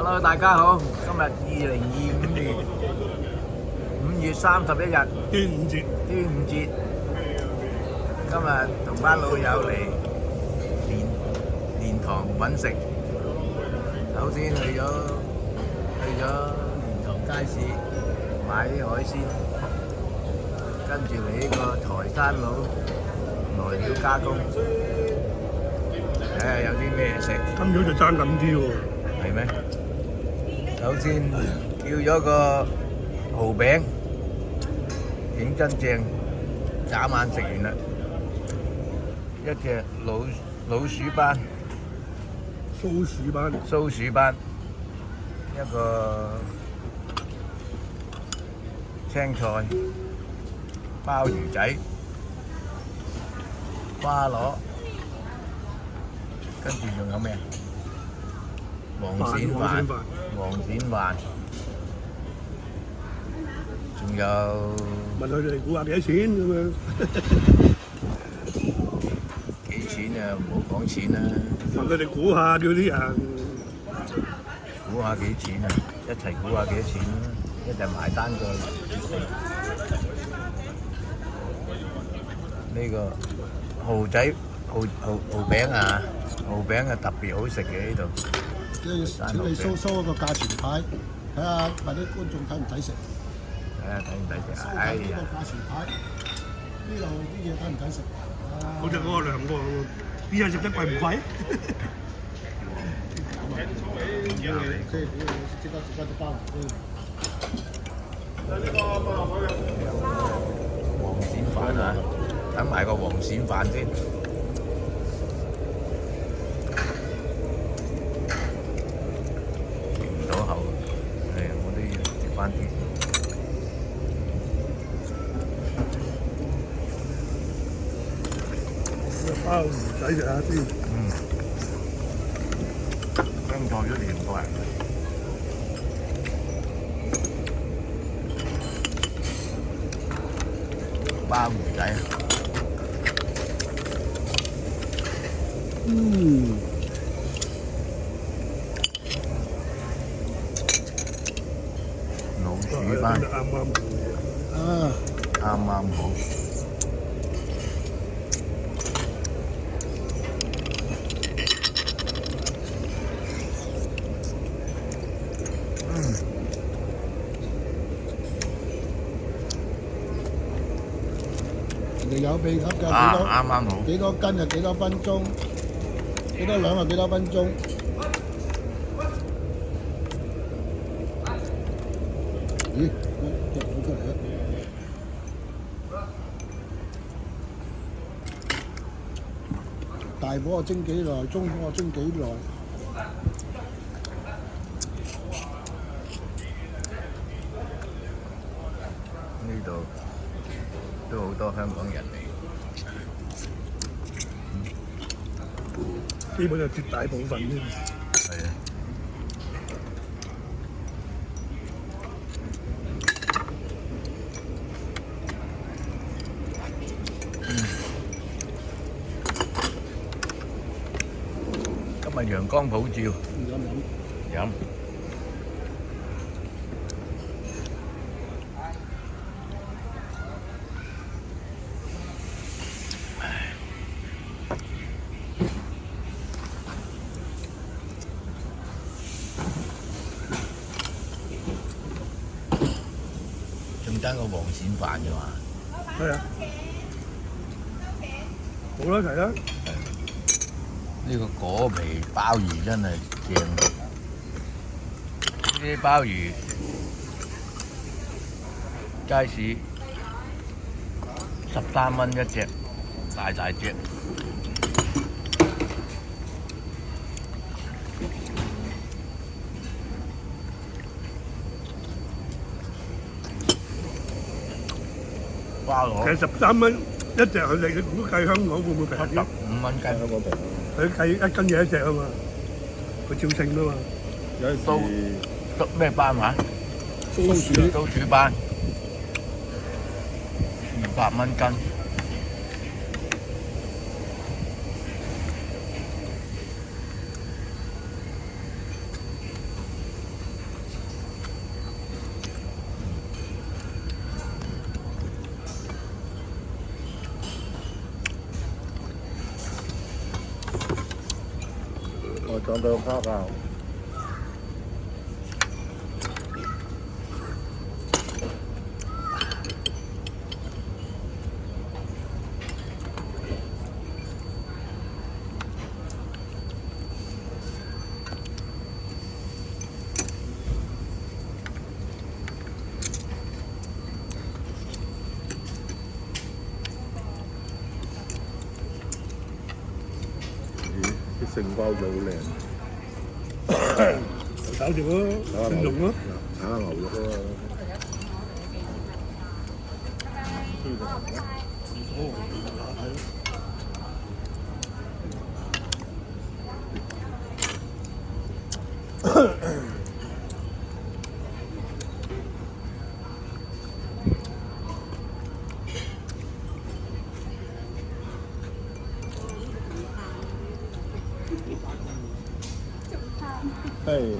Hello，大家好，今日2025年5月31日，端午節，端午節。今日同班老友嚟蓮塘揾食。首先去咗蓮塘街市買啲海鮮，跟住嚟呢個台山佬來料加工，睇下有啲咩食。今朝就爭緊啲喎。係咩？首先叫咗個蠔餅，認真正，眨眼食完啦。一隻老鼠斑，蘇鼠斑，一個青菜，鮑魚仔，花螺，跟住仲有咩啊？黃鱔飯，仲有問佢哋估下幾多錢咁樣？幾錢啊？唔好講錢啦，問佢哋估下叫啲人。估下幾錢啊？一齊估下幾多錢啦，一陣埋單再決定。呢個蠔仔蠔餅啊，蠔餅係特別好食嘅呢度。請你 show 一個價錢牌，睇下或者觀眾睇唔睇食。睇下睇唔睇食啊？哎呢呀！個價錢牌，呢度啲嘢睇唔睇食？好似嗰個兩個，啲嘢食得貴唔貴？即係即刻都包。黃鱔飯啊，等埋個黃鱔飯先。唔到口，係我都要食翻啲。鮑魚仔食下先。香菜都甜過啊！鮑魚仔，老鼠斑，啱啱好。人哋有秘笈㗎，啱啱好。幾多斤就幾多分鐘，幾多兩就幾多分鐘。咦？隻攞出嚟啊！大火蒸幾耐，中火蒸幾耐？呢度都好多香港人嚟，基本就絕大部分添。係啊。今日陽光普照，飲。仲爭個黃鱔飯啫嘛。係啊。好啦，齊啦。呢個果皮鮑魚真係正，呢啲鮑魚街市13蚊一隻，大隻。花螺其實13蚊一隻，你估計香港會唔會平啲？15蚊雞香港平。佢計一斤嘢一隻啊嘛，佢照稱啊嘛。都咩斑話？蘇鼠斑，200蚊斤。長到蝦㗎。啲成包就好靚，炒條咯，蒜蓉咯，炒下牛肉咯。係，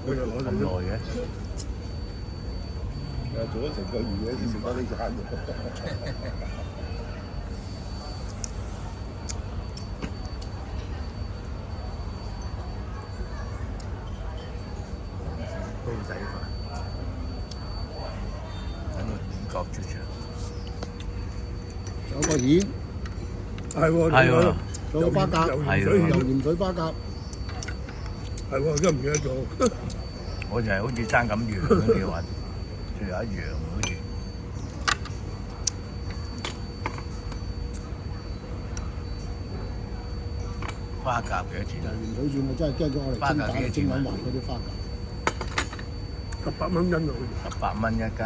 佢就攞咁嚟咗。耐嘅，做咗成個月嘅先食得呢餐。煲仔飯，等個魚角出場。有個魚，係喎，係喎，仲有花甲，係喎油鹽水花甲。係喎，真係唔記得咗。我就係好似爭咁樣嗰啲話，最後一樣好似。花甲幾多錢啊？鹽水蒜我真係驚咗我哋蒸緊埋嗰啲花甲。18蚊斤啊，好似。18蚊一斤。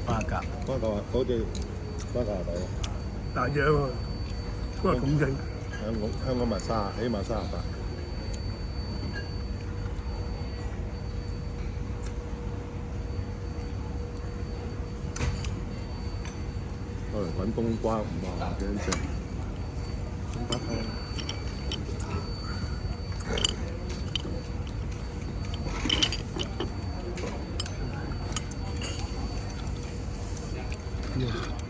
花甲，花甲嗰隻花甲係抵。大隻啊嘛，都係咁整。香港咪起碼38。攞嚟滾冬瓜5幾隻，冬瓜湯。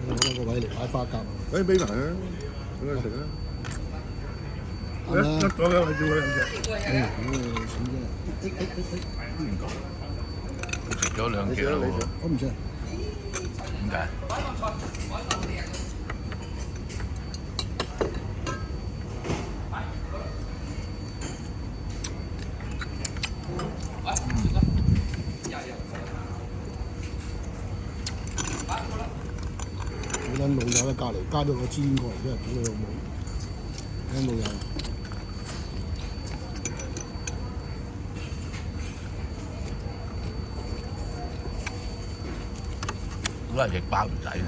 我攞個位嚟擺花甲。誒俾埋啊，俾佢食啊！甩咗嘅，係叫佢兩隻。邊個？佢食咗2隻咯喎。我唔食。點解？嗰陣老友喺隔離加咗個煎過嚟，真係屌你老母！聽老友。都係隻鮑魚仔啫。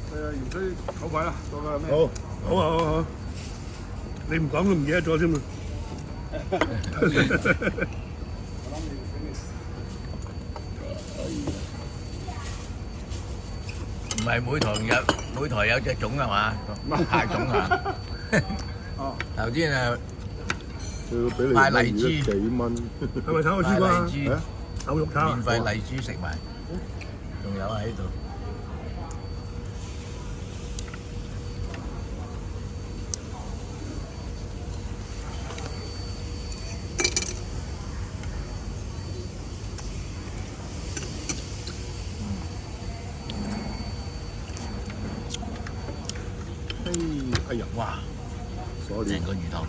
鹽水炒飯啦，做個咩？好，好啊好啊好。你唔講都唔記得咗添嘛。唔係每台有隻粽係嘛？派粽啊！哦。頭先啊，要俾你派荔枝幾蚊？係咪炒個絲瓜啊？荔枝，牛肉炒啊。免費荔枝食埋，仲有喺度。哎呀，哇！所以成個魚頭，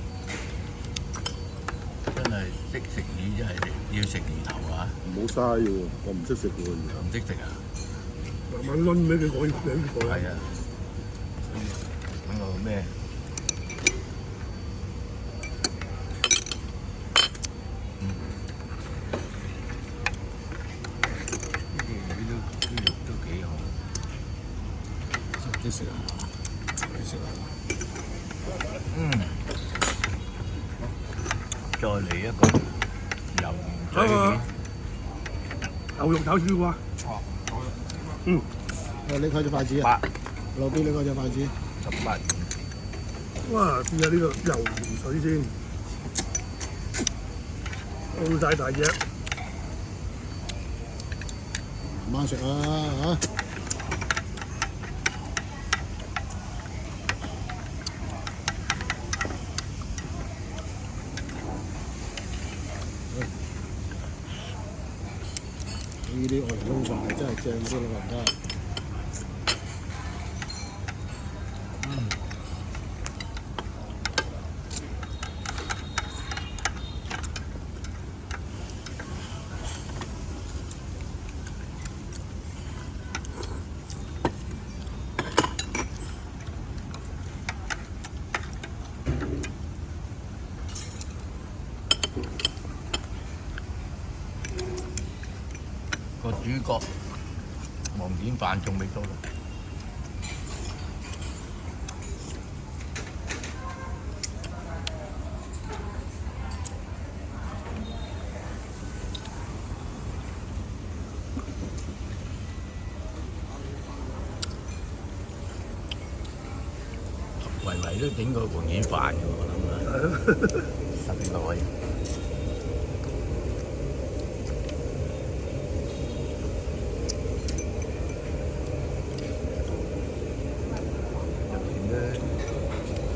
真係識食魚，真係要食魚頭啊！唔好嘥喎，我唔識食喎，唔識食啊？慢慢攆俾佢講，係啊，咩？呢啲魚啲肉都幾好。幾食啊？幾食啊？再嚟一個魷魚仔片。牛肉炒燒瓜。嗯。你開隻筷子啊！八路邊你開隻筷子。18元。哇！試下呢個魷魚水先，好大大隻。慢慢食啊嚇！呢啲愛嚟撈飯真係正啲老人家。個主角黃典範仲未到啦。圍圍都整過黃典範嘅我諗啊，實在。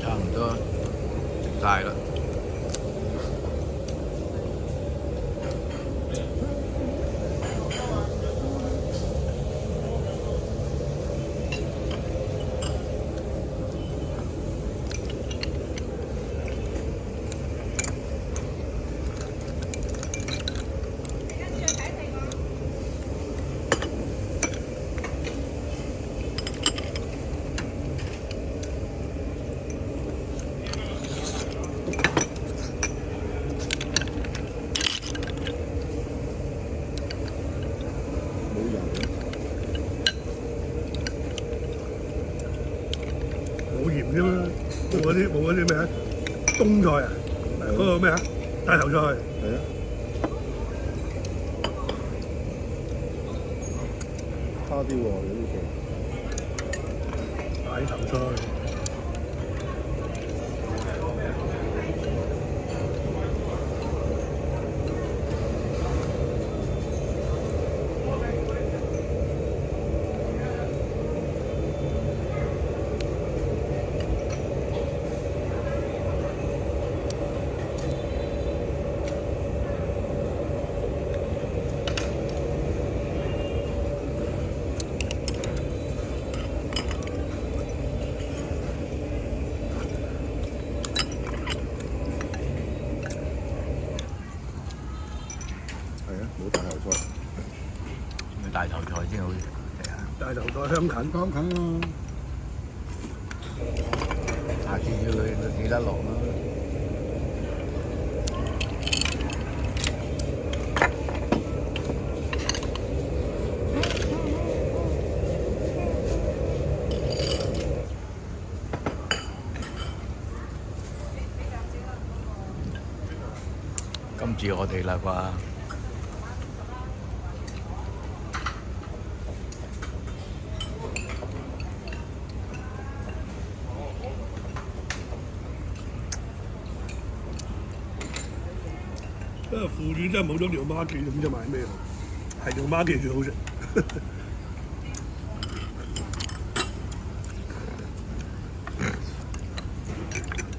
差唔多食晒啦。冇鹽啫嘛，冇嗰啲咩啊？冬菜啊，嗰個咩啊？大頭菜。係啊。差啲喎，有啲嘢。大頭菜。冇大頭菜，要大頭菜先好食啊！大頭菜香芹啊！下次要佢記得落啦。今次我哋啦啩。腐乳真係冇咗條孖記，咁就買咩？係條孖記最好食。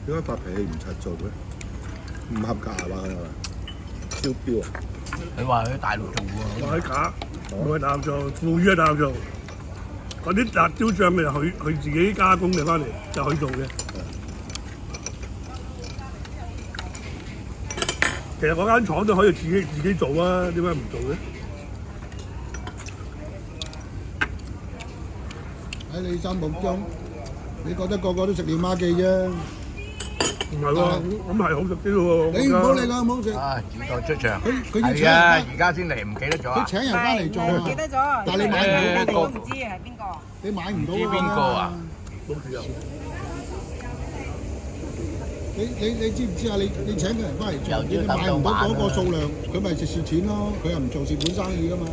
點解發脾氣唔柒做嘅？唔合格係嘛？佢係咪超標啊？佢話喺大陸做喎。話喺假，唔係大陸做，腐乳係大陸做。嗰啲辣椒醬咪佢自己加工嘅翻嚟，就佢做嘅。其實嗰間廠都可以自己做啊，點解唔做嘅？喺你三寶張你覺得個個都食尿媽記啫？唔係喎，咁係好食啲喎。你唔好理佢，唔好食。啊，指導出場。佢要請係啊，人而家先嚟，唔記得咗啊。佢請人翻嚟做啊！記得咗，但係你買唔到嗰個都唔知係邊個。你買唔到唔知邊個啊？冇豉油。你知唔知啊？你請個人翻嚟做，你買唔到嗰個數量，佢咪蝕錢咯？佢又唔做蝕本生意噶嘛？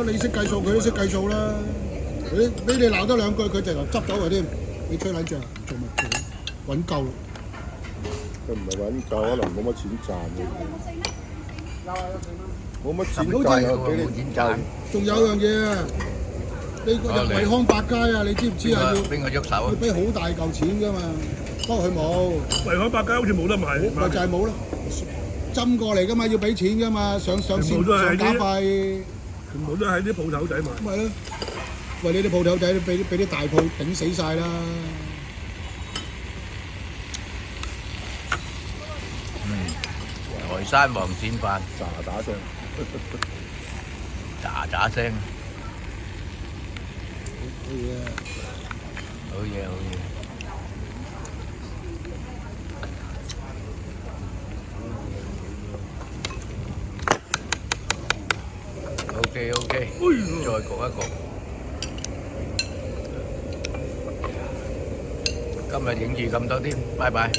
你識計數，佢都識計數啦。你俾你鬧多兩句，佢就執咗佢添。你吹撚脹，做乜做？揾夠。佢唔係揾夠，可能冇乜錢賺嘅。冇乜錢好賺似又俾你冇錢賺。仲有樣嘢啊！你個入惠康百佳啊，你知唔知啊？邊個喐手啊要？俾好大嚿錢噶嘛。不過佢冇，惠康百佳好似冇得賣。咪就係冇咯。針過嚟噶嘛，要俾錢噶嘛，上線全部都係上架啲費。全部都喺啲鋪頭仔賣。咪咯，喂！你啲鋪頭仔俾啲大鋪頂死晒啦！台山黃鱔飯，喳喳聲。喳喳聲，好嘢，好嘢好嘢。OK OK，再焗一焗。今日影住咁多添，拜拜。